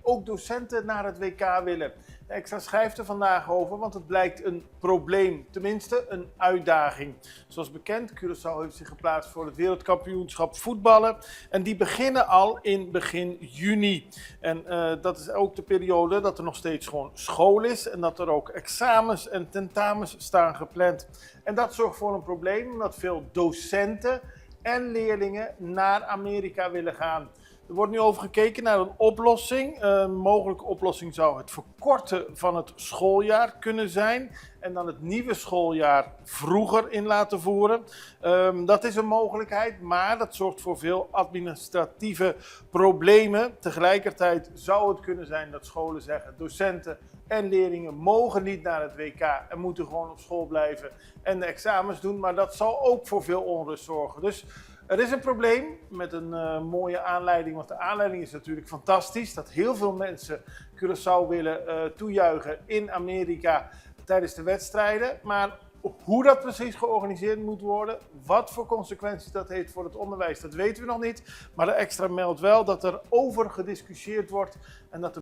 ook docenten naar het WK willen. De Extra schrijft er vandaag over, want het blijkt een probleem, tenminste een uitdaging. Zoals bekend, Curaçao heeft zich geplaatst voor het wereldkampioenschap voetballen en die beginnen al in begin juni. En dat is ook de periode dat er nog steeds gewoon school is en dat er ook examens en tentamens staan gepland. En dat zorgt voor een probleem, omdat veel docenten en leerlingen naar Amerika willen gaan. Er wordt nu over gekeken naar een oplossing. Een mogelijke oplossing zou het verkorten van het schooljaar kunnen zijn en dan het nieuwe schooljaar vroeger in laten voeren. Dat is een mogelijkheid, maar dat zorgt voor veel administratieve problemen. Tegelijkertijd zou het kunnen zijn dat scholen zeggen: docenten en leerlingen mogen niet naar het WK en moeten gewoon op school blijven en de examens doen, maar dat zal ook voor veel onrust zorgen. Dus er is een probleem met een mooie aanleiding, want de aanleiding is natuurlijk fantastisch. Dat heel veel mensen Curaçao willen toejuichen in Amerika tijdens de wedstrijden. Maar hoe dat precies georganiseerd moet worden, wat voor consequenties dat heeft voor het onderwijs, dat weten we nog niet. Maar de Extra meldt wel dat er over gediscussieerd wordt en dat de